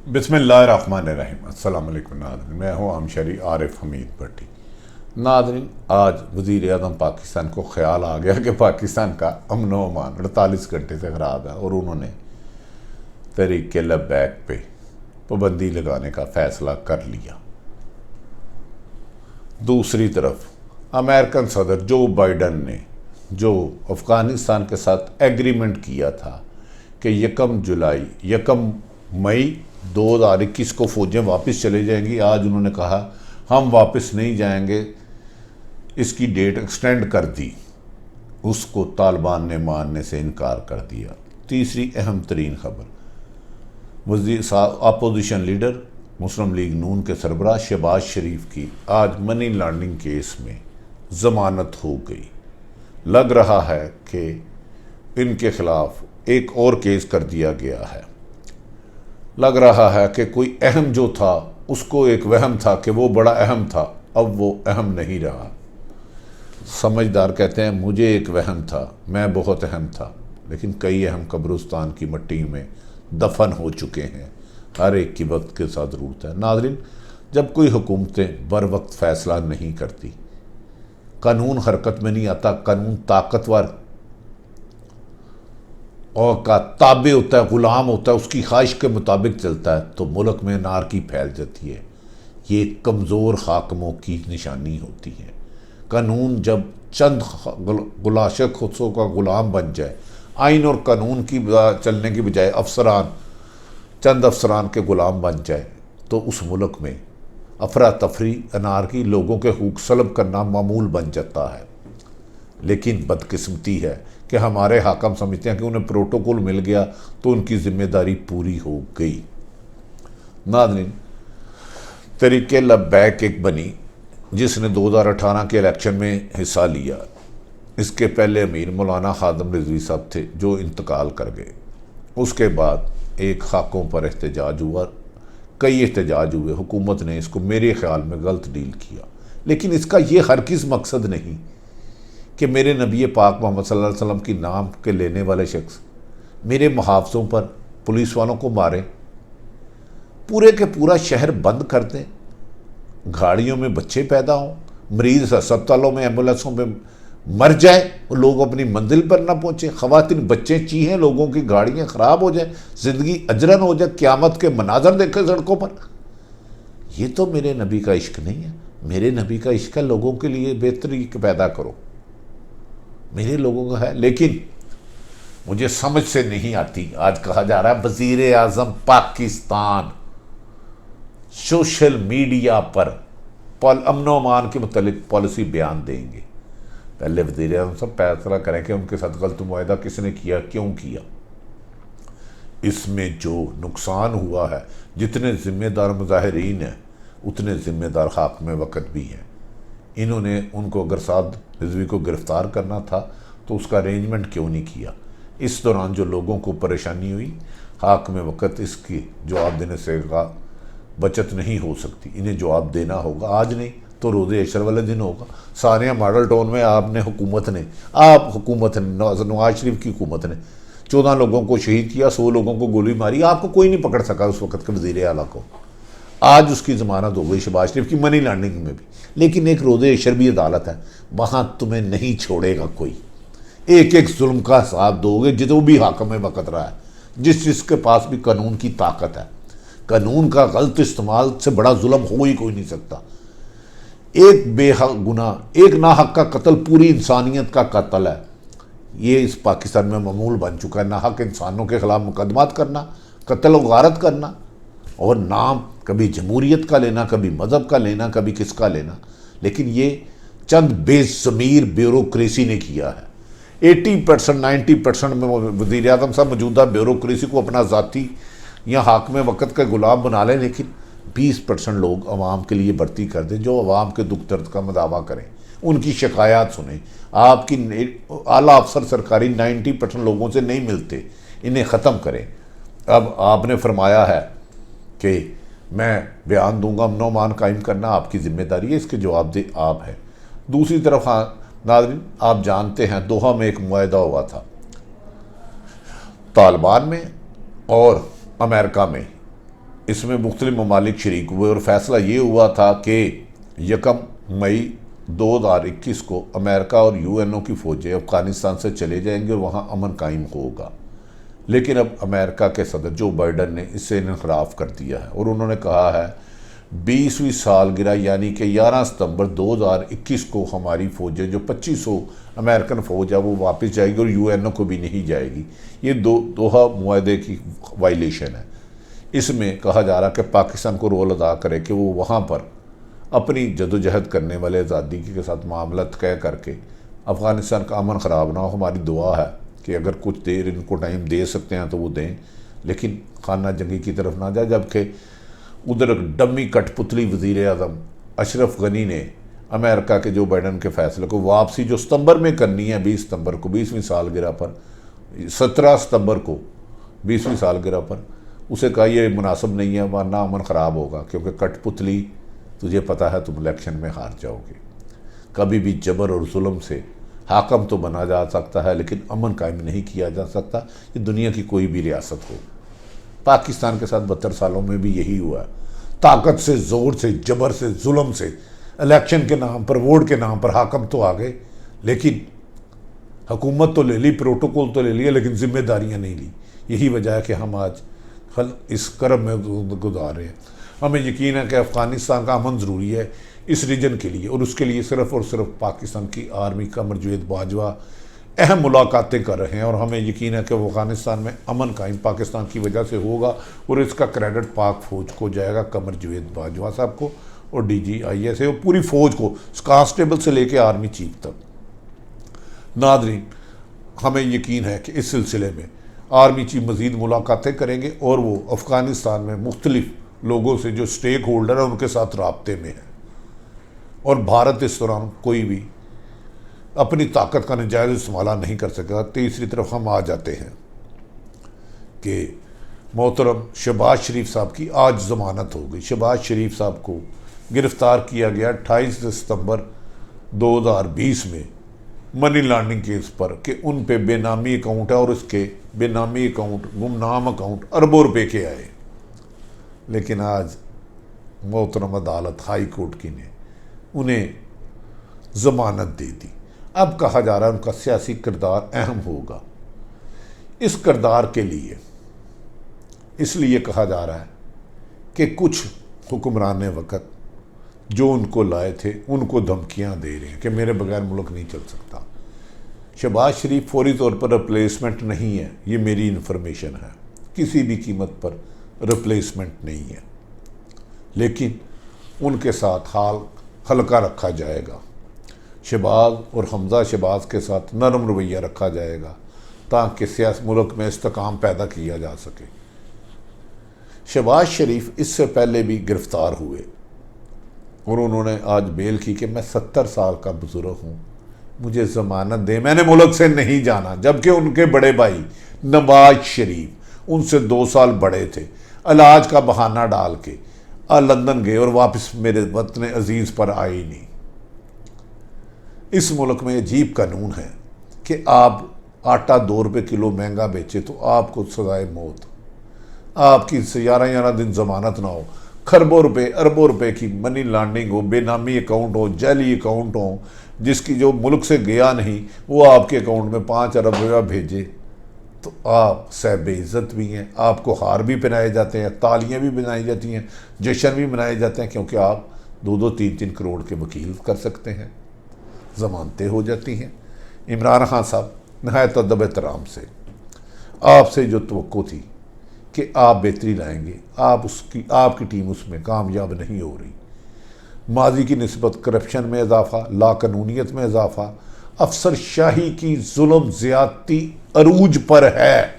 बिस्मिल्लाहिर्रहमानिर्रहीम। अस्सलाम वालेकुम नाज़रीन, मैं हूँ हमशरी आरिफ हमीद भट्टी। नाज़रीन, आज वज़ीर आज़म पाकिस्तान को ख्याल आ गया कि पाकिस्तान का अमन व अमान 48 घंटे से ख़राब है और उन्होंने तहरीक लब्बैक पे पाबंदी लगाने का फ़ैसला कर लिया। दूसरी तरफ अमेरिकन सदर जो बाइडन ने जो अफ़गानिस्तान के साथ एग्रीमेंट किया था कि 1 मई 2021 को फ़ौजें वापस चले जाएंगी, आज उन्होंने कहा हम वापस नहीं जाएंगे, इसकी डेट एक्सटेंड कर दी। उसको तालिबान ने मानने से इनकार कर दिया। तीसरी अहम तरीन खबर, अपोजिशन लीडर मुस्लिम लीग नून के सरबराह शहबाज शरीफ की आज मनी लॉन्ड्रिंग केस में ज़मानत हो गई। लग रहा है कि इनके खिलाफ एक और केस कर दिया गया है। लग रहा है कि कोई अहम जो था उसको एक वहम था कि वो बड़ा अहम था, अब वो अहम नहीं रहा। समझदार कहते हैं मुझे एक वहम था, मैं बहुत अहम था, लेकिन कई अहम कब्रिस्तान की मिट्टी में दफन हो चुके हैं। हर एक की वक्त के साथ ज़रूरत है। नाज़रीन, जब कोई हुकूमतें बर वक्त फ़ैसला नहीं करती, कानून हरकत में नहीं आता, कानून ताकतवर और का ताबे होता है, ग़ुलाम होता है, उसकी ख्वाहिश के मुताबिक चलता है, तो मुल्क में नारकी फैल जाती है। ये कमज़ोर हाकमों की निशानी होती है। कानून जब चंद गुलाशक खुदसों का ग़ुलाम बन जाए, आइन और कानून की चलने की बजाय चंद अफसरान के ग़ुलाम बन जाए, तो उस मुल्क में अफरा तफरी, अनारकी, लोगों के हुकूक सलब करना मामूल बन जाता है। लेकिन बदकिस्मती है कि हमारे हाकम समझते हैं कि उन्हें प्रोटोकॉल मिल गया तो उनकी जिम्मेदारी पूरी हो गई। नाज़रीन, तहरीक लब्बैक एक बनी जिसने 2018 के इलेक्शन में हिस्सा लिया। इसके पहले अमीर मौलाना खादम रिजवी साहब थे जो इंतकाल कर गए। उसके बाद एक खाकों पर एहतजाज हुआ, कई एहतजाज हुए। हुकूमत ने इसको मेरे ख्याल में गलत डील किया, लेकिन इसका ये हरगिज़ मकसद नहीं कि मेरे नबी पाक मोहम्मद सल्लल्लाहु अलैहि वसल्लम की नाम के लेने वाले शख्स मेरे मुहाफ़ज़ों पर पुलिस वालों को मारें, पूरे के पूरा शहर बंद कर दें, गाड़ियों में बच्चे पैदा हों, मरीज़ अस्पतालों में एम्बुलेंसों में मर जाए और लोग अपनी मंजिल पर ना पहुँचे, ख़वातीन बच्चे चीहें, लोगों की गाड़ियाँ ख़राब हो जाए, ज़िंदगी अजरन हो जाए, क़यामत के मनाजर देखे सड़कों पर। ये तो मेरे नबी का इश्क नहीं है। मेरे नबी का इश्क है लोगों के लिए बेहतरी पैदा करो, मेरे लोगों का है। लेकिन मुझे समझ से नहीं आती, आज कहा जा रहा है वज़ीर आज़म पाकिस्तान सोशल मीडिया पर अमन व अमान के मुतालिक पॉलिसी बयान देंगे। पहले वज़ीर आज़म सब फैसला करें कि उनके साथ गलत मुआहदा किसने किया, क्यों किया। इसमें जो नुकसान हुआ है, जितने ज़िम्मेदार मुजाहिरीन हैं उतने ज़िम्मेदार हाकिम वक़्त भी हैं। इन्होंने उनको अगर साद रिजवी को गिरफ़्तार करना था तो उसका अरेंजमेंट क्यों नहीं किया। इस दौरान जो लोगों को परेशानी हुई, हाकिम वक़्त इसकी जवाब देने से बचत नहीं हो सकती, इन्हें जवाब देना होगा। आज नहीं तो रोज़े अशर वाले दिन होगा। सानिया मॉडल टाउन में हुकूमत ने नवाज शरीफ की हुकूमत ने 14 लोगों को शहीद किया, 100 लोगों को गोली मारी, आपको कोई नहीं पकड़ सका उस वक़्त के वज़ीर आला को। आज उसकी ज़मानत हो गई शहबाज शरीफ की मनी लॉन्ड्रिंग में भी। लेकिन एक रोज़े अशर भी अदालत है, वहाँ तुम्हें नहीं छोड़ेगा कोई। एक एक जुल्म का हिसाब दोगे जो भी हाकिम वक़्त रहा है, जिसके पास भी कानून की ताकत है। कानून का गलत इस्तेमाल से बड़ा जुल्म हो ही कोई नहीं सकता। एक बेहक गुनाह, एक नाहक का कत्ल पूरी इंसानियत का कत्ल है। ये इस पाकिस्तान में मामूल बन चुका है, नाहक इंसानों के ख़िलाफ़ मुकदमात करना, कत्ल व गारत करना, और नाम कभी जमहूरियत का लेना, कभी मज़हब का लेना, कभी किसका लेना। लेकिन ये चंद बेज़मीर ब्यूरोक्रेसी ने किया है। 80% 90% में वज़ीर आज़म साहब मौजूदा ब्यूरोक्रेसी को अपना ज़ाती या हाकिम वक़्त का गुलाम बना लें, लेकिन 20% लोग अवाम के लिए भर्ती कर दें जो अवाम के दुख दर्द का मदावा करें, उनकी शिकायत सुने। आपकी आला अफसर सरकारी 90% लोगों से नहीं मिलते, इन्हें ख़त्म करें। अब आपने फरमाया है कि मैं बयान दूंगा, अमन व अमान कायम करना आपकी ज़िम्मेदारी है, इसके जवाबदेह आप है। दूसरी तरफ नाज़रीन, आप जानते हैं दोहा में एक मुआहदा हुआ था तालिबान में और अमेरिका में इसमें मुख्तलिफ ममालिक शरीक हुए और फैसला ये हुआ था कि 1 मई 2021 को अमेरिका और UNO की फ़ौजें अफ़गानिस्तान से चले जाएंगे और वहाँ अमन कायम होगा। लेकिन अब अमेरिका के सदर जो बाइडन ने इससे इनखराफ कर दिया है और उन्होंने कहा है 20वीं सालगिरह यानी कि 11 सितंबर 2021 को हमारी फ़ौजें जो 2500 अमेरिकन फ़ौज है वो वापस जाएगी और UNO को भी नहीं जाएगी। ये दोहा मुआहदे की वायलेशन है। इसमें कहा जा रहा कि पाकिस्तान को रोल अदा करे कि वो वहाँ पर अपनी जदोजहद करने वाले आज़ादी के साथ मामला तय करके अफ़गानिस्तान का अमन ख़राब ना हो। हमारी दुआ है कि अगर कुछ देर इनको टाइम दे सकते हैं तो वो दें, लेकिन खाना जंगी की तरफ ना जाए। जबकि उधर डम्मी कठपुतली वज़ीर आज़म अशरफ गनी ने अमेरिका के जो बाइडन के फैसले को वापसी जो सितंबर में करनी है 20 सितंबर को 20वीं सालगिरह पर 17 सितंबर को 20वीं सालगिरह पर उसे कहा यह मुनासिब नहीं है वरना अमन ख़राब होगा, क्योंकि कठपुतली तुझे पता है तुम इलेक्शन में हार जाओगे। कभी भी जबर और जुल्म से हाकम तो बना जा सकता है लेकिन अमन कायम नहीं किया जा सकता। ये दुनिया की कोई भी रियासत हो। पाकिस्तान के साथ 72 सालों में भी यही हुआ। ताकत से, ज़ोर से, जबर से, जुल्म से, इलेक्शन के नाम पर, वोट के नाम पर हाकम तो आ गए, लेकिन हुकूमत तो ले ली, प्रोटोकॉल तो ले लिया, लेकिन जिम्मेदारियाँ नहीं ली। यही वजह है कि हम आज इस करब में गुजार रहे हैं। हमें यकीन है कि अफ़गानिस्तान का अमन ज़रूरी है इस रीजन के लिए, और उसके लिए सिर्फ़ और सिर्फ पाकिस्तान की आर्मी का कमर बाजवा अहम मुलाकातें कर रहे हैं। और हमें यकीन है कि अफ़गानिस्तान में अमन कायम पाकिस्तान की वजह से होगा और इसका क्रेडिट पाक फ़ौज को जाएगा, कमर बाजवा साहब को और DGIS और पूरी फ़ौज को, कांस्टेबल से लेकर आर्मी चीफ तक। नादरीन, हमें यकीन है कि इस सिलसिले में आर्मी चीफ मज़ीद मुलाकातें करेंगे और वो अफ़गानिस्तान में मुख्तलिफ लोगों से जो स्टेक होल्डर है उनके साथ राब्ते में है। और भारत इस दौरान कोई भी अपनी ताकत का नजायज़ इस्तेमाल नहीं कर सकेगा। तीसरी तरफ हम आ जाते हैं कि मोहतरम शहबाज शरीफ साहब की आज ज़मानत हो गई। शहबाज शरीफ साहब को गिरफ़्तार किया गया 28 सितंबर 2020 में मनी लॉन्ड्रिंग केस पर कि उन पे बेनामी अकाउंट है और उसके बेनामी अकाउंट, गुमनाम अकाउंट अरबों रुपए के आए। लेकिन आज मोहतरम अदालत हाई कोर्ट की ने उन्हें ज़मानत दे दी। अब कहा जा रहा है उनका सियासी किरदार अहम होगा। इस किरदार के लिए इसलिए कहा जा रहा है कि कुछ हुक्मरान वक़्त जो उनको लाए थे उनको धमकियां दे रहे हैं कि मेरे बगैर मुल्क नहीं चल सकता। शहबाज शरीफ फौरी तौर पर रिप्लेसमेंट नहीं है, ये मेरी इन्फॉर्मेशन है, किसी भी कीमत पर रिप्लेसमेंट नहीं है, लेकिन उनके साथ हाल हल्का रखा जाएगा। शहबाज और हमजा शहबाज के साथ नरम रवैया रखा जाएगा ताकि सियासी मुल्क में इस्तेकाम पैदा किया जा सके। शहबाज शरीफ इससे पहले भी गिरफ़्तार हुए और उन्होंने आज बेल की कि मैं 70 साल का बुजुर्ग हूँ, मुझे ज़मानत दे, मैंने मुल्क से नहीं जाना। जबकि उनके बड़े भाई नवाज शरीफ उनसे 2 साल बड़े थे, इलाज का बहाना डाल के लंदन गए और वापस मेरे वतन अजीज़ पर आए ही नहीं। इस मुल्क में अजीब कानून है कि आप आटा 2 रुपये किलो महंगा बेचे तो आपको सजाए मौत, आपकी 11 दिन ज़मानत ना हो, खरबों रुपए अरबों रुपए की मनी लॉन्ड्रिंग हो, बेनामी अकाउंट हो, जाली अकाउंट हो, जिसकी जो मुल्क से गया नहीं वो आपके अकाउंट में 5 अरब रुपया भेजे, तो आप सहब इज़्ज़त भी हैं, आपको हार भी पहनाए जाते हैं, तालियां भी बनाई जाती हैं, जश्न भी मनाए जाते हैं, क्योंकि आप 2-2, 3-3 करोड़ के वकील कर सकते हैं, ज़मानतें हो जाती हैं। इमरान खान साहब नहायत अदब एहतराम से आपसे जो तवक्को थी कि आप बेहतरी लाएंगे, आपकी टीम उसमें कामयाब नहीं हो रही। माजी की निस्बत करप्शन में इजाफा, लाकानूनियत में इजाफा, अफसरशाही की जुल्म ज़्यादती अरूज पर है,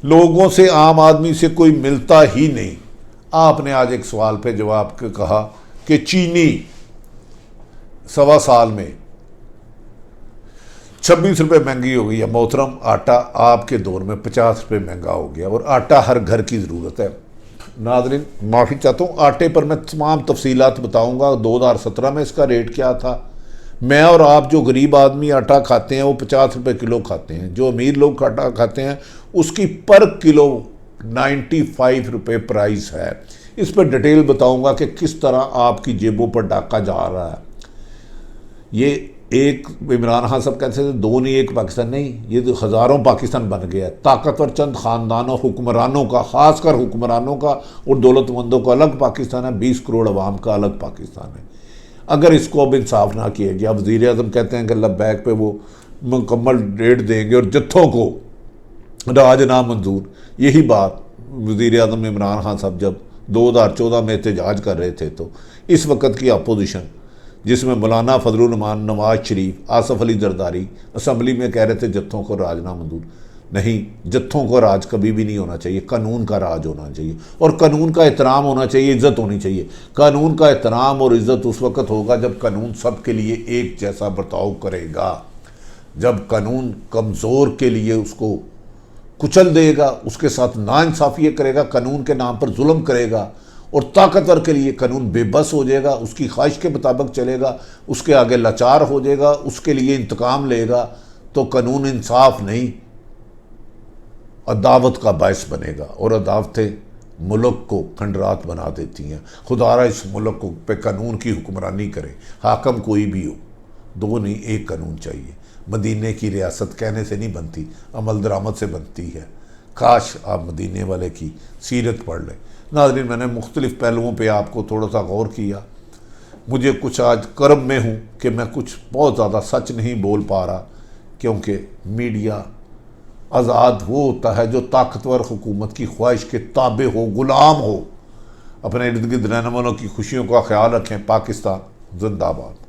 लोगों से, आम आदमी से कोई मिलता ही नहीं। आपने आज एक सवाल पे जवाब के कहा कि चीनी 1.25 साल में 26 रुपये महंगी हो गई है। मोहतरम, आटा आपके दौर में 50 रुपये महंगा हो गया और आटा हर घर की ज़रूरत है। नाज़रीन, माफ़ी चाहता हूँ, आटे पर मैं तमाम तफसीलात बताऊँगा। 2017 में इसका रेट क्या था। मैं और आप जो गरीब आदमी आटा खाते हैं वो 50 रुपये किलो खाते हैं, जो अमीर लोग आटा खाते हैं उसकी पर किलो ₹95 प्राइस है। इस पर डिटेल बताऊंगा कि किस तरह आपकी जेबों पर डाका जा रहा है। ये एक इमरान खान साहब कहते थे दो नहीं एक पाकिस्तान, नहीं, ये तो हज़ारों पाकिस्तान बन गया। ताकतवर चंद ख़ानदानों हुक्मरानों का, ख़ासकर हुक्मरानों का और दौलतमंदों का अलग पाकिस्तान है, 20 करोड़ अवाम का अलग पाकिस्तान है। अगर इसको अब इंसाफ ना किया गया, वज़ीर आज़म कहते हैं कि लब्बैक पे वो मुकम्मल रेट देंगे और जत्थों को राज ना मंजूर। यही बात वज़ीर आज़म इमरान खान साहब जब 2014 में एहतजाज कर रहे थे, तो इस वक्त की अपोजिशन जिसमें मौलाना फजलुर रहमान, नवाज शरीफ, आसफ अली जरदारी असम्बली में कह रहे थे जत्थों को राज ना मंजूर। नहीं, जत्थों को राज कभी भी नहीं होना चाहिए, कानून का राज होना चाहिए और कानून का एहतराम होना चाहिए, इज्जत होनी चाहिए। कानून का एहतराम और इज्जत उस वक्त होगा जब कानून सबके लिए एक जैसा बर्ताव करेगा। जब कानून कमज़ोर के लिए उसको कुचल देगा, उसके साथ नाइंसाफ़ी करेगा, कानून के नाम पर जुल्म करेगा, और ताकतवर के लिए कानून बेबस हो जाएगा, उसकी ख्वाहिश के मुताबिक चलेगा, उसके आगे लाचार हो जाएगा, उसके लिए इंतकाम लेगा, तो कानून इंसाफ नहीं अदावत का बायस बनेगा। और अदावतें मुल्क को खंडरात बना देती हैं। खुदारा इस मुल्क को पे कानून की हुक्मरानी करे, हाकम कोई भी हो, दो नहीं एक कानून चाहिए। मदीने की रियासत कहने से नहीं बनती, अमल दरामद से बनती है। काश आप मदीने वाले की सीरत पढ़ लें। नाज़रीन, मैंने मुख्तलिफ़ पहलुओं पे आपको थोड़ा सा गौर किया। मुझे कुछ आज कर्ब में हूँ कि मैं कुछ बहुत ज़्यादा सच नहीं बोल पा रहा, क्योंकि मीडिया आज़ाद वो होता है जो ताकतवर हुकूमत की ख्वाहिश के ताबे हो, ग़ुलाम हो। अपने इर्द गिर्द रहने वालों की खुशियों का ख्याल रखें। पाकिस्तान जिंदाबाद।